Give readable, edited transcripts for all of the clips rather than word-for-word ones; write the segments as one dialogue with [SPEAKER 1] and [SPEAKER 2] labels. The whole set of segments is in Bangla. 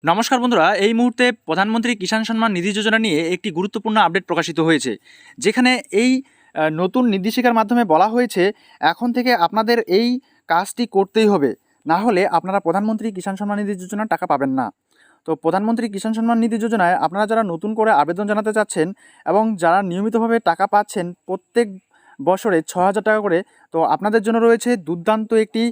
[SPEAKER 1] নমস্কার বন্ধুরা, এই মুহূর্তে প্রধানমন্ত্রী কিষাণ সম্মান নিধি যোজনা নিয়ে একটি গুরুত্বপূর্ণ আপডেট প্রকাশিত হয়েছে, যেখানে এই নতুন নির্দেশিকার মাধ্যমে বলা হয়েছে এখন থেকে আপনাদের এই কাজটি করতেই হবে, না হলে আপনারা প্রধানমন্ত্রী কিষাণ সম্মান নিধি যোজনার টাকা পাবেন না। তো প্রধানমন্ত্রী কিষাণ সম্মান নিধি যোজনায় আপনারা যারা নতুন করে আবেদন জানাতে চাচ্ছেন এবং যারা নিয়মিতভাবে টাকা পাচ্ছেন প্রত্যেক বছরে 6,000 টাকা করে, তো আপনাদের জন্য রয়েছে দুর্দান্ত একটি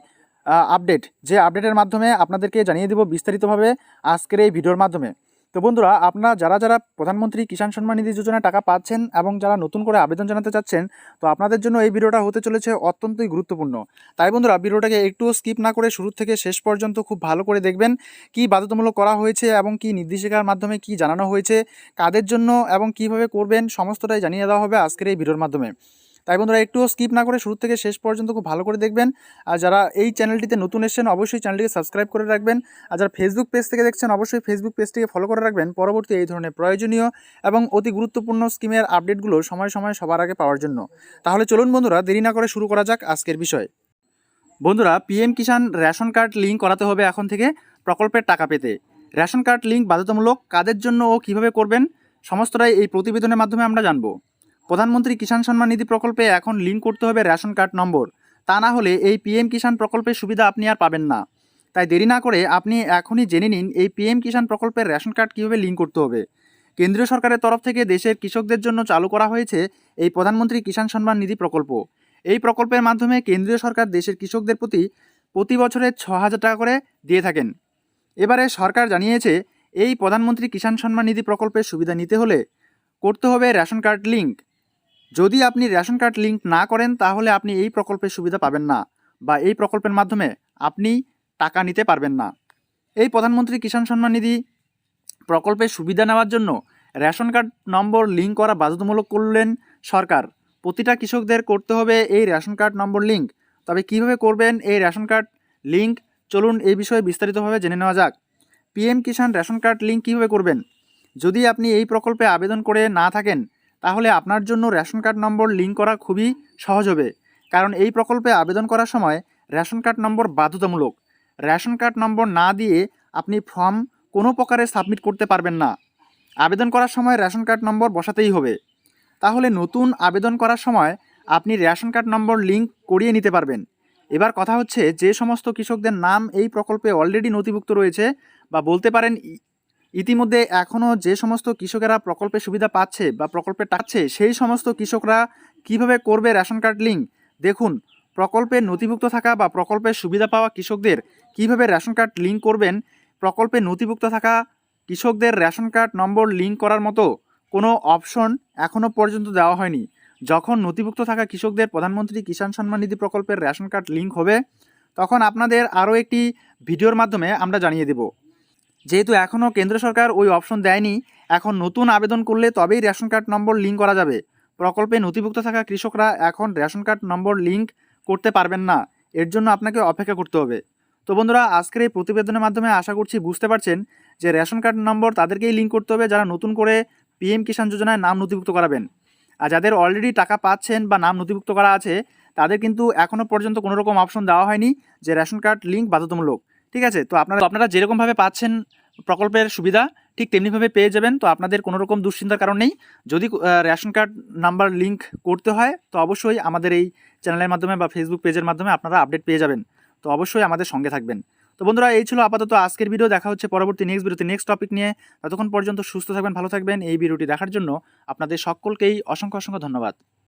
[SPEAKER 1] আপডেট, যে আপডেটের মাধ্যমে আপনাদেরকে জানিয়ে দেব বিস্তারিতভাবে আজকের এই ভিডিওর মাধ্যমে। তো বন্ধুরা, আপনারা যারা যারা প্রধানমন্ত্রী কিষাণ সম্মান নিধি যোজনায় টাকা পাচ্ছেন এবং যারা নতুন করে আবেদন জানাতে চাচ্ছেন, তো আপনাদের জন্য এই ভিডিওটা হতে চলেছে অত্যন্তই গুরুত্বপূর্ণ। তাই বন্ধুরা, ভিডিওটাকে একটুও স্কিপ না করে শুরু থেকে শেষ পর্যন্ত খুব ভালো করে দেখবেন কি বাধ্যতামূলক করা হয়েছে এবং কি নির্দেশিকার মাধ্যমে কি জানানো হয়েছে, কাদের জন্য এবং কিভাবে করবেন, সমস্তটাই জানিয়ে দেওয়া হবে আজকের এই ভিডিওর মাধ্যমে। তাই বন্ধুরা, একটুও স্কিপ না করে শুরু থেকে শেষ পর্যন্ত খুব ভালো করে দেখবেন। আর যারা এই চ্যানেলটিতে নতুন এসেছেন অবশ্যই চ্যানেলটিকে সাবস্ক্রাইব করে রাখবেন। আর যারা ফেসবুক পেজ থেকে দেখছেন অবশ্যই ফেসবুক পেজটিকে ফলো করে রাখবেন পরবর্তী এই ধরনের প্রয়োজনীয় এবং অতি গুরুত্বপূর্ণ স্কিমের আপডেটগুলো সময় সময় সবার আগে পাওয়ার জন্য। তাহলে চলুন বন্ধুরা, দেরি না করে শুরু করা যাক আজকের বিষয়। বন্ধুরা, পিএম কিষাণ রেশন কার্ড লিঙ্ক করাতে হবে এখন থেকে প্রকল্পের টাকা পেতে। রেশন কার্ড লিঙ্ক বাধ্যতামূলক, কাদের জন্য ও কীভাবে করবেন সমস্তটাই এই প্রতিবেদনের মাধ্যমে আমরা জানবো। প্রধানমন্ত্রী কিষাণ সম্মান নিধি প্রকল্পে এখন লিঙ্ক করতে হবে রেশন কার্ড নম্বর, তা না হলে এই পিএম কিষাণ প্রকল্পের সুবিধা আপনি আর পাবেন না। তাই দেরি না করে আপনি এখনই জেনে নিন এই পিএম কিষাণ প্রকল্পের রেশন কার্ড কীভাবে লিঙ্ক করতে হবে। কেন্দ্রীয় সরকারের তরফ থেকে দেশের কৃষকদের জন্য চালু করা হয়েছে এই প্রধানমন্ত্রী কিষাণ সম্মান নিধি প্রকল্প। এই প্রকল্পের মাধ্যমে কেন্দ্রীয় সরকার দেশের কৃষকদের প্রতি বছরে 6,000 টাকা করে দিয়ে থাকেন। এবারে সরকার জানিয়েছে এই প্রধানমন্ত্রী কিষাণ সম্মান নিধি প্রকল্পের সুবিধা নিতে হলে করতে হবে রেশন কার্ড লিঙ্ক। যদি আপনি রেশন কার্ড লিঙ্ক না করেন তাহলে আপনি এই প্রকল্পের সুবিধা পাবেন না বা এই প্রকল্পের মাধ্যমে আপনি টাকা নিতে পারবেন না। এই প্রধানমন্ত্রী কিষাণ সম্মান নিধি প্রকল্পের সুবিধা নেওয়ার জন্য রেশন কার্ড নম্বর লিঙ্ক করা বাধ্যতামূলক করলেন সরকার। প্রতিটা কৃষকদের করতে হবে এই রেশন কার্ড নম্বর লিঙ্ক। তবে কিভাবে করবেন এই রেশন কার্ড লিঙ্ক, চলুন এই বিষয়ে বিস্তারিতভাবে জেনে নেওয়া যাক। পিএম কিষাণ রেশন কার্ড লিঙ্ক কীভাবে করবেন? যদি আপনি এই প্রকল্পে আবেদন করে না থাকেন তাহলে আপনার জন্য রেশন কার্ড নম্বর লিঙ্ক করা খুবই সহজ হবে, কারণ এই প্রকল্পে আবেদন করার সময় রেশন কার্ড নম্বর বাধ্যতামূলক। রেশন কার্ড নম্বর না দিয়ে আপনি ফর্ম কোনো প্রকারে সাবমিট করতে পারবেন না। আবেদন করার সময় রেশন কার্ড নম্বর বসাতেই হবে। তাহলে নতুন আবেদন করার সময় আপনি রেশন কার্ড নম্বর লিঙ্ক করিয়ে নিতে পারবেন। এবার কথা হচ্ছে, যে সমস্ত কৃষকদের নাম এই প্রকল্পে অলরেডি নথিভুক্ত রয়েছে বা বলতে পারেন ইতিমধ্যে এখনও যে সমস্ত কৃষকেরা প্রকল্পের সুবিধা পাচ্ছে বা প্রকল্পে পাচ্ছে, সেই সমস্ত কৃষকরা কিভাবে করবে রেশন কার্ড লিঙ্ক দেখুন। প্রকল্পে নথিভুক্ত থাকা বা প্রকল্পের সুবিধা পাওয়া কৃষকদের কিভাবে রেশন কার্ড লিঙ্ক করবেন, প্রকল্পে নথিভুক্ত থাকা কৃষকদের রেশন কার্ড নম্বর লিঙ্ক করার মতো কোনো অপশন এখনও পর্যন্ত দেওয়া হয়নি। যখন নথিভুক্ত থাকা কৃষকদের প্রধানমন্ত্রী কিষাণ সম্মান নিধি প্রকল্পের রেশন কার্ড লিঙ্ক হবে তখন আপনাদের আরও একটি ভিডিওর মাধ্যমে আমরা জানিয়ে দেব। যেহেতু এখনও কেন্দ্র সরকার ওই অপশন দেয়নি, এখন নতুন আবেদন করলে তবেই রেশন কার্ড নম্বর লিঙ্ক করা যাবে। প্রকল্পে নথিভুক্ত থাকা কৃষকরা এখন রেশন কার্ড নম্বর লিঙ্ক করতে পারবেন না, এর জন্য আপনাকে অপেক্ষা করতে হবে। তো বন্ধুরা, আজকের এই প্রতিবেদনের মাধ্যমে আশা করছি বুঝতে পারছেন যে রেশন কার্ড নম্বর তাদেরকেই লিঙ্ক করতে হবে যারা নতুন করে পিএম কিষাণ যোজনায় নাম নথিভুক্ত করাবেন। আর যাদের অলরেডি টাকা পাচ্ছেন বা নাম নথিভুক্ত করা আছে তাদের কিন্তু এখনও পর্যন্ত কোনো রকম অপশন দেওয়া হয়নি যে রেশন কার্ড লিঙ্ক বাধ্যতামূলক। ঠিক আছে, তো আপনারা যেরকমভাবে পাচ্ছেন প্রকল্পের সুবিধা ঠিক তেমনিভাবে পেয়ে যাবেন। তো আপনাদের কোনো রকম দুশ্চিন্তার কারণ নেই। যদি রেশন কার্ড নাম্বার লিঙ্ক করতে হয় তো অবশ্যই আমাদের এই চ্যানেলের মাধ্যমে বা ফেসবুক পেজের মাধ্যমে আপনারা আপডেট পেয়ে যাবেন। তো অবশ্যই আমাদের সঙ্গে থাকবেন। তো বন্ধুরা, এই ছিল আপাতত আজকের ভিডিও। দেখা হচ্ছে পরবর্তী নেক্সট টপিক নিয়ে। ততক্ষণ পর্যন্ত সুস্থ থাকবেন, ভালো থাকবেন। এই ভিডিওটি দেখার জন্য আপনাদের সকলকেই অসংখ্য ধন্যবাদ।